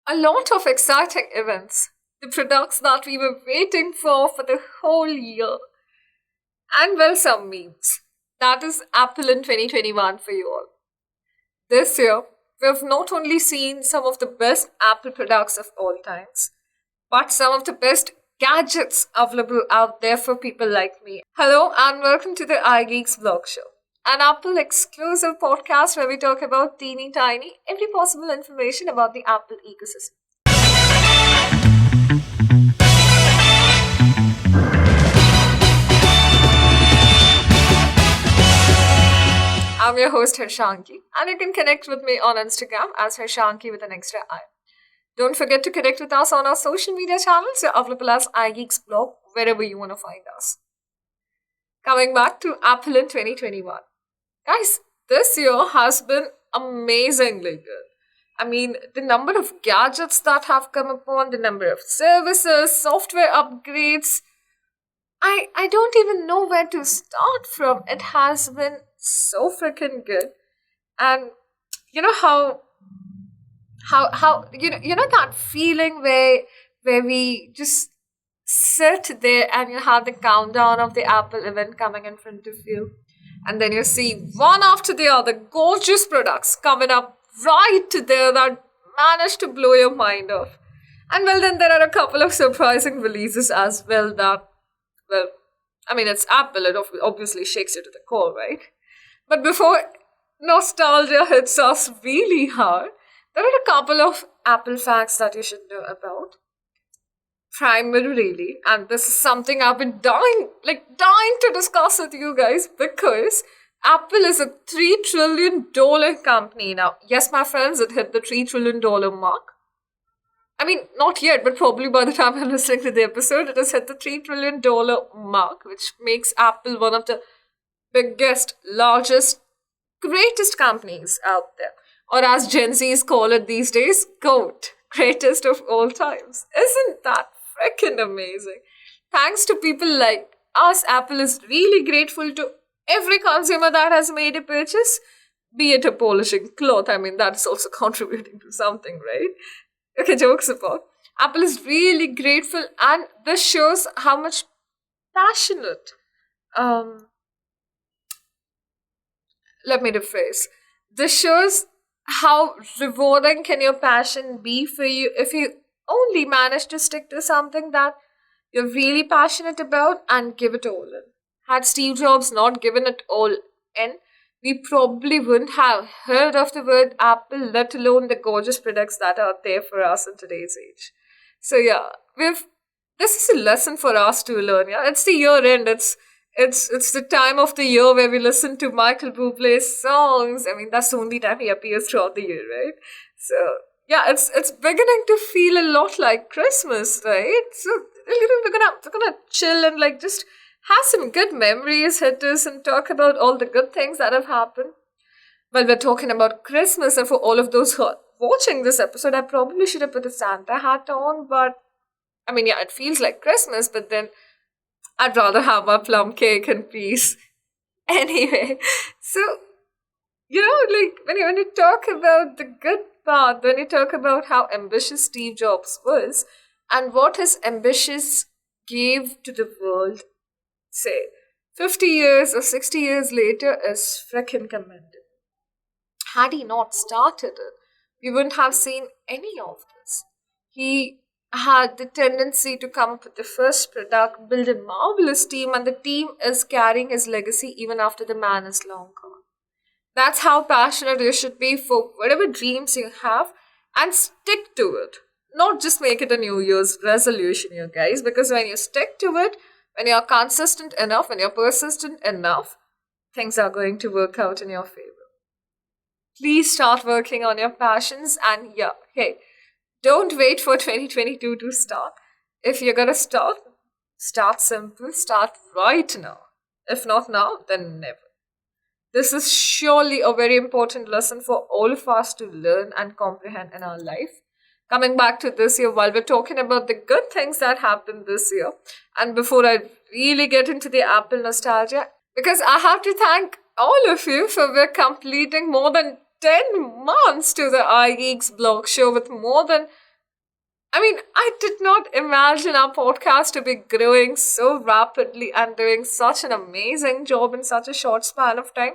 A lot of exciting events. The products that we were waiting for the whole year. And well, some memes. That is Apple in 2021 for you all. This year, we've not only seen some of the best Apple products of all times, but some of the best gadgets available out there for people like me. Hello, and welcome to the iGeeksBlog show, an Apple exclusive podcast where we talk about teeny tiny, every possible information about the Apple ecosystem. I'm your host Harshanki, and you can connect with me on Instagram as Harshanki with an extra I. Don't forget to connect with us on our social media channels. You're available as iGeeksBlog wherever you want to find us. Coming back to Apple in 2021. Guys, this year has been amazingly good. I mean, the number of gadgets that have come upon, the number of services, software upgrades, I don't even know where to start from. It has been so freaking good. And you know how you know that feeling where we just sit there and you have the countdown of the Apple event coming in front of you, and then you see one after the other gorgeous products coming up right there that manage to blow your mind off. And well, then there are a couple of surprising releases as well that, well, I mean, it's Apple, it obviously shakes you to the core, right? But before nostalgia hits us really hard, there are a couple of Apple facts that you should know about. Primarily, and this is something I've been dying to discuss with you guys, because Apple is a $3 trillion company now. Yes, my friends, it hit the $3 trillion mark. I mean, not yet, but probably by the time I'm listening to the episode, it has hit the $3 trillion mark, which makes Apple one of the biggest, largest, greatest companies out there. Or as Gen Zs call it these days, GOAT, greatest of all times. Isn't that freaking amazing? Thanks to people like us, Apple is really grateful to every consumer that has made a purchase, be it a polishing cloth. I mean, that's also contributing to something, right? Okay, jokes apart. Apple is really grateful, and this shows how much passionate, let me rephrase. This shows how rewarding can your passion be for you if you only manage to stick to something that you're really passionate about and give it all in. Had Steve Jobs not given it all in, we probably wouldn't have heard of the word Apple, let alone the gorgeous products that are there for us in today's age. So yeah, this is a lesson for us to learn. Yeah, it's the year end. It's the time of the year where we listen to Michael Bublé's songs. I mean, that's the only time he appears throughout the year, right? So yeah, it's beginning to feel a lot like Christmas, right? So we're gonna chill and just have some good memories, hit us, and talk about all the good things that have happened. Well, we're talking about Christmas, and for all of those who are watching this episode, I probably should have put a Santa hat on, but I mean, yeah, it feels like Christmas, but then I'd rather have my plum cake in peace. Anyway, so, when you talk about the good part, when you talk about how ambitious Steve Jobs was, and what his ambitions gave to the world, say, 50 years or 60 years later is freaking commendable. Had he not started it, we wouldn't have seen any of this. He had the tendency to come up with the first product, build a marvelous team, and the team is carrying his legacy even after the man is long gone. That's how passionate you should be for whatever dreams you have, and stick to it. Not just make it a New Year's resolution, you guys, because when you stick to it, when you're consistent enough, when you're persistent enough, things are going to work out in your favor. Please start working on your passions, and yeah, hey, don't wait for 2022 to start. If you're gonna start simple, start right now. If not now, then never. This is surely a very important lesson for all of us to learn and comprehend in our life. Coming back to this year, while we're talking about the good things that happened this year, and before I really get into the Apple nostalgia, because I have to thank all of you for completing more than 10 months to the iGeeksBlog show with more than I mean, I did not imagine our podcast to be growing so rapidly and doing such an amazing job in such a short span of time.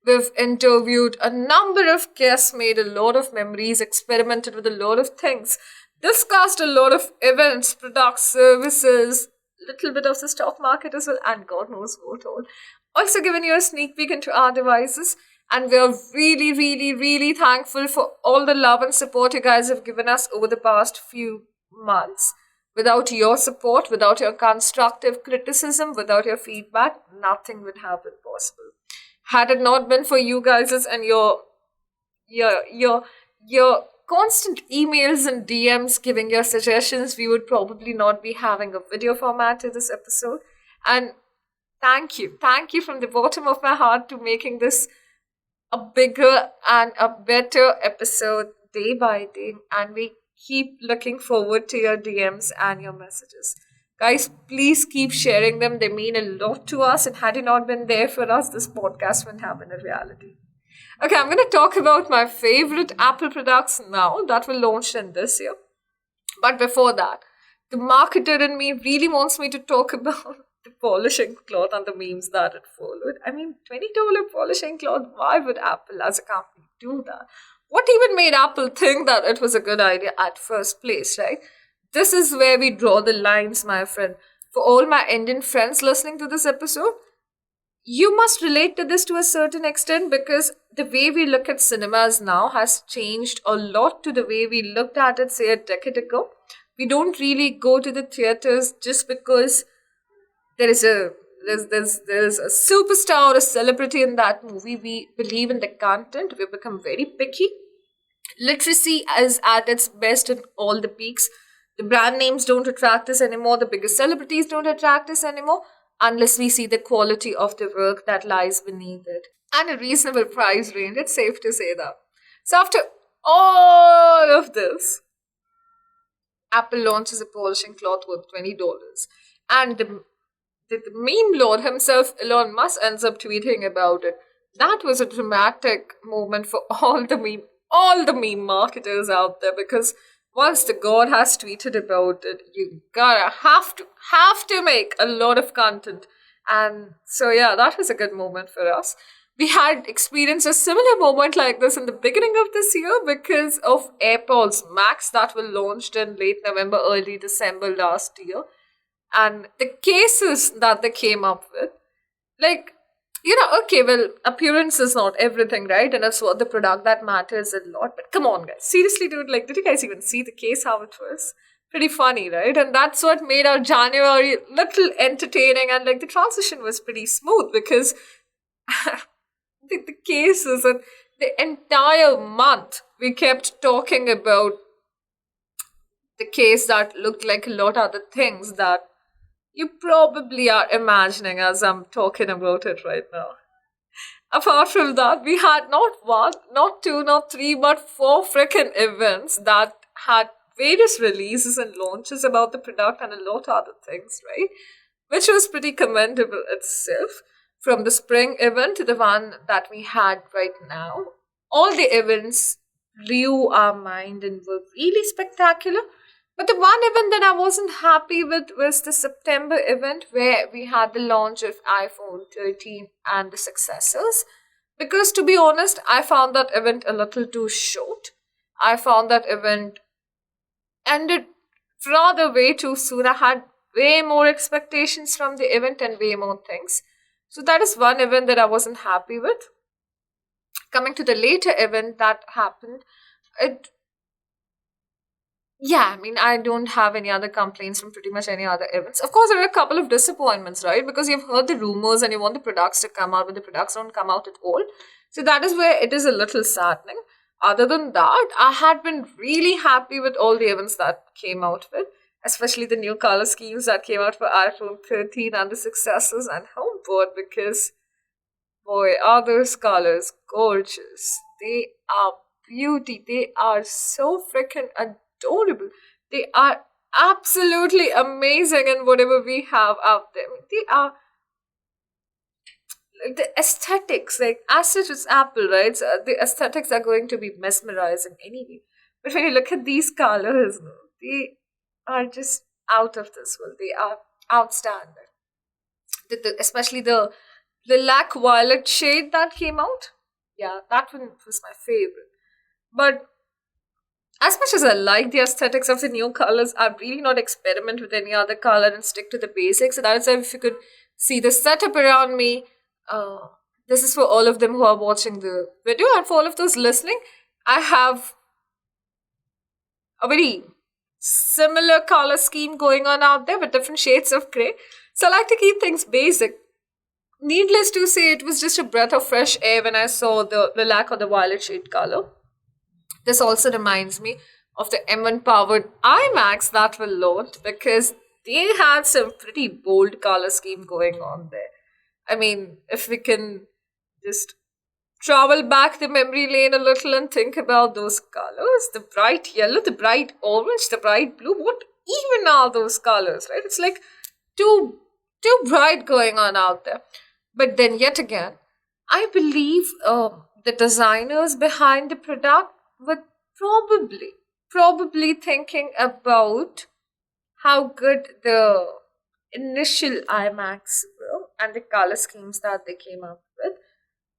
We've interviewed a number of guests, made a lot of memories, experimented with a lot of things, discussed a lot of events, products, services, little bit of the stock market as well, and God knows what all. Also given you a sneak peek into our devices. And we're really, really, really thankful for all the love and support you guys have given us over the past few months. Without your support, without your constructive criticism, without your feedback, nothing would have been possible. Had it not been for you guys and your your your constant emails and DMs giving your suggestions, we would probably not be having a video format to this episode. And thank you from the bottom of my heart to making this a bigger and a better episode day by day. And we keep looking forward to your DMs and your messages. Guys, please keep sharing them. They mean a lot to us. And had it not been there for us, this podcast wouldn't have been a reality. Okay, I'm going to talk about my favorite Apple products now that were launched in this year. But before that, the marketer in me really wants me to talk about the polishing cloth and the memes that it followed. I mean, $20 polishing cloth, why would Apple as a company do that? What even made Apple think that it was a good idea at first place, right? This is where we draw the lines, my friend. For all my Indian friends listening to this episode, you must relate to this to a certain extent because the way we look at cinemas now has changed a lot to the way we looked at it, say, a decade ago. We don't really go to the theaters just because there's a superstar or a celebrity in that movie. We believe in the content. We become very picky. Literacy is at its best in all the peaks. The brand names don't attract us anymore. The biggest celebrities don't attract us anymore unless we see the quality of the work that lies beneath it. And a reasonable price range, it's safe to say that. So after all of this, Apple launches a polishing cloth worth $20. And the meme lord himself, Elon Musk, ends up tweeting about it. That was a dramatic moment for all the meme marketers out there, because once the god has tweeted about it, you gotta have to make a lot of content. And so yeah, that was a good moment for us. We had experienced a similar moment like this in the beginning of this year because of AirPods Max that were launched in late November, early December last year. And the cases that they came up with, like, okay, well, appearance is not everything, right? And it's what the product that matters a lot. But come on, guys. Seriously, dude, like, did you guys even see the case, how it was? Pretty funny, right? And that's what made our January little entertaining, and, like, the transition was pretty smooth because the cases and the entire month we kept talking about the case that looked like a lot of other things that you probably are imagining as I'm talking about it right now. Apart from that, we had not one, not two, not three, but four freaking events that had various releases and launches about the product and a lot of other things, right? Which was pretty commendable itself. From the spring event to the one that we had right now, all the events blew our mind and were really spectacular. But the one event that I wasn't happy with was the September event where we had the launch of iPhone 13 and the successors. Because to be honest, I found that event a little too short. I found that event ended rather way too soon. I had way more expectations from the event and way more things. So that is one event that I wasn't happy with. Coming to the later event that happened, I don't have any other complaints from pretty much any other events. Of course, there are a couple of disappointments, right? Because you've heard the rumors and you want the products to come out, but the products don't come out at all. So that is where it is a little saddening. Other than that, I had been really happy with all the events that came out with, especially the new color schemes that came out for iPhone 13 and the successors and HomePod, because, boy, are those colors gorgeous. They are beauty. They are so freaking adorable. They are absolutely amazing in whatever we have out there. I mean, they are like the aesthetics, like as such as Apple, right? So the aesthetics are going to be mesmerizing anyway. But when you look at these colors, They are just out of this world. They are outstanding. Especially the lilac violet shade that came out. Yeah, that one was my favorite. But as much as I like the aesthetics of the new colors, I really not experiment with any other color and stick to the basics. So that is why if you could see the setup around me, uh, this is for all of them who are watching the video, and for all of those listening, I have a very similar color scheme going on out there with different shades of gray. So I like to keep things basic. Needless to say, it was just a breath of fresh air when I saw the lilac or the violet shade color. This also reminds me of the M1 powered iMacs that were launched because they had some pretty bold color scheme going on there. I mean, if we can just travel back the memory lane a little and think about those colors, the bright yellow, the bright orange, the bright blue, what even are those colors, right? It's like too bright going on out there. But then yet again, I believe the designers behind the product were probably thinking about how good the initial IMAX were and the color schemes that they came up with.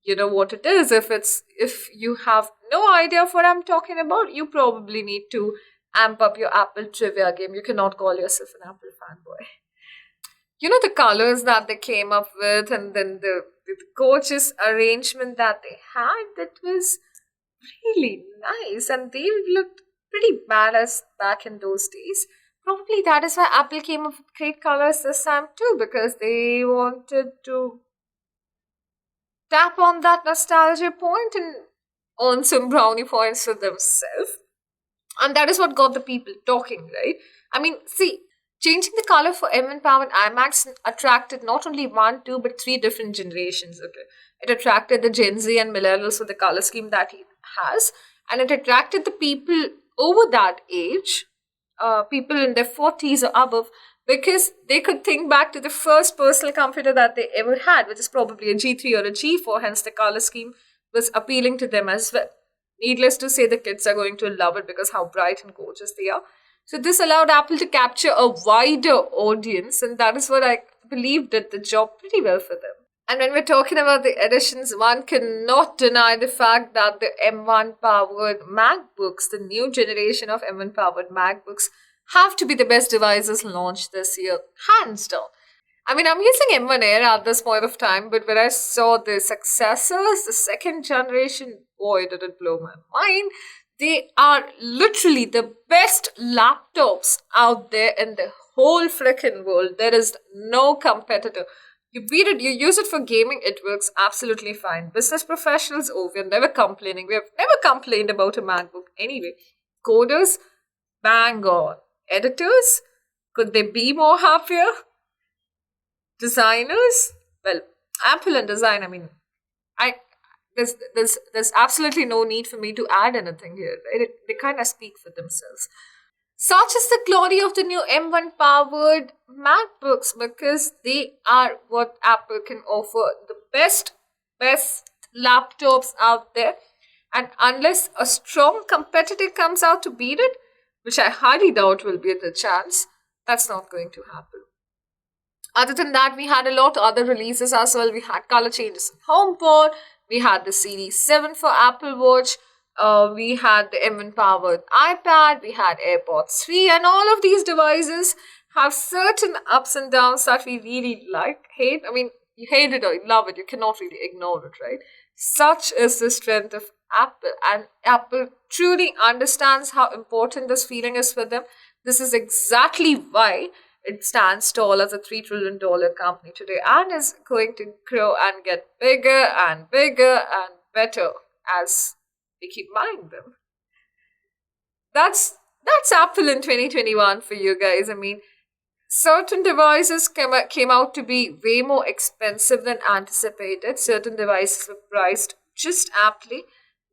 You know what it is. If you have no idea of what I'm talking about, you probably need to amp up your Apple trivia game. You cannot call yourself an Apple fanboy. You know the colors that they came up with, and then the gorgeous arrangement that they had, that was really nice, and they looked pretty badass back in those days. Probably that is why Apple came up with great colors this time too, because they wanted to tap on that nostalgia point and earn some brownie points for themselves. And that is what got the people talking, right? I mean, see, changing the color for M and powered IMAX attracted not only one, two, but three different generations. Okay, it attracted the Gen Z and millennials with the color scheme that he has, and it attracted the people over that age, people in their 40s or above, because they could think back to the first personal computer that they ever had, which is probably a G3 or a G4, hence the color scheme was appealing to them as well. Needless to say, the kids are going to love it because how bright and gorgeous they are. So this allowed Apple to capture a wider audience, and that is what I believe did the job pretty well for them. And when we're talking about the editions, one cannot deny the fact that the M1 powered MacBooks, the new generation of M1 powered MacBooks, have to be the best devices launched this year, hands down. I mean, I'm using M1 Air at this point of time, but when I saw the successors, the second generation, boy, did it blow my mind. They are literally the best laptops out there in the whole freaking world. There is no competitor. You beat it, you use it for gaming, it works absolutely fine. Business professionals, oh, we're never complaining. We have never complained about a MacBook anyway. Coders, bang on. Editors, could they be more happier? Designers, well, Apple and design, I mean, I there's absolutely no need for me to add anything here. Right? They kind of speak for themselves. Such is the glory of the new M1 powered MacBooks because they are what Apple can offer, the best laptops out there. And unless a strong competitor comes out to beat it, which I highly doubt will be the chance, that's not going to happen. Other than that, we had a lot of other releases as well. We had color changes in HomePod. We had the Series 7 for Apple Watch. We had the M1 powered iPad. We had AirPods 3. And all of these devices have certain ups and downs that we really like, hate. I mean, you hate it or you love it. You cannot really ignore it, right? Such is the strength of Apple. And Apple truly understands how important this feeling is for them. This is exactly why it stands tall as a $3 trillion company today and is going to grow and get bigger and bigger and better as we keep buying them. That's Apple in 2021 for you guys. I mean, certain devices came out to be way more expensive than anticipated. Certain devices were priced just aptly,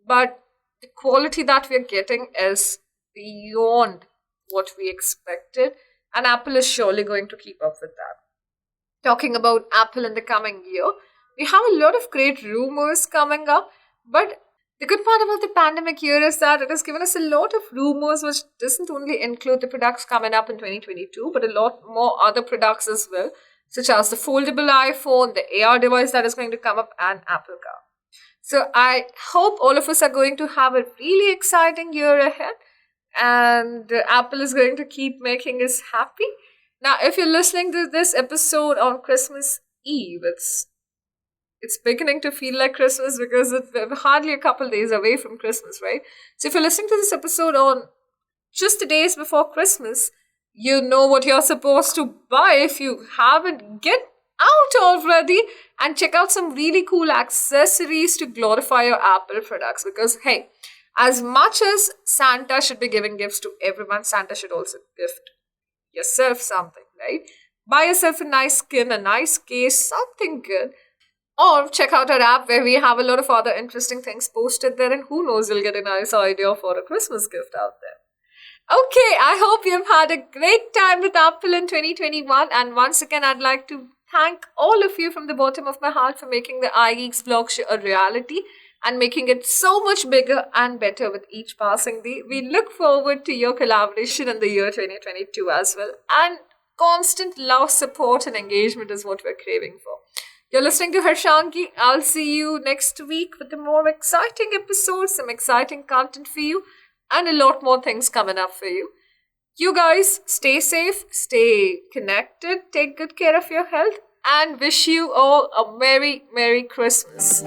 but the quality that we're getting is beyond what we expected. And Apple is surely going to keep up with that. Talking about Apple in the coming year, we have a lot of great rumors coming up, but The good part about the pandemic year is that it has given us a lot of rumors, which doesn't only include the products coming up in 2022, but a lot more other products as well, such as the foldable iPhone, the AR device that is going to come up, and Apple Car. So I hope all of us are going to have a really exciting year ahead, and Apple is going to keep making us happy. Now, if you're listening to this episode on Christmas Eve, it's beginning to feel like Christmas because we're hardly a couple days away from Christmas, right? So if you're listening to this episode on just the days before Christmas, you know what you're supposed to buy. If you haven't, get out already and check out some really cool accessories to glorify your Apple products. Because, hey, as much as Santa should be giving gifts to everyone, Santa should also gift yourself something, right? Buy yourself a nice skin, a nice case, something good. Or check out our app where we have a lot of other interesting things posted there, and who knows, you'll get a nice idea for a Christmas gift out there. Okay, I hope you've had a great time with Apple in 2021. And once again, I'd like to thank all of you from the bottom of my heart for making the iGeeksBlog show a reality and making it so much bigger and better with each passing day. We look forward to your collaboration in the year 2022 as well. And constant love, support, and engagement is what we're craving for. You're listening to Harshanki. I'll see you next week with a more exciting episode, some exciting content for you, and a lot more things coming up for you. You guys stay safe, stay connected, take good care of your health, and wish you all a Merry, Merry Christmas.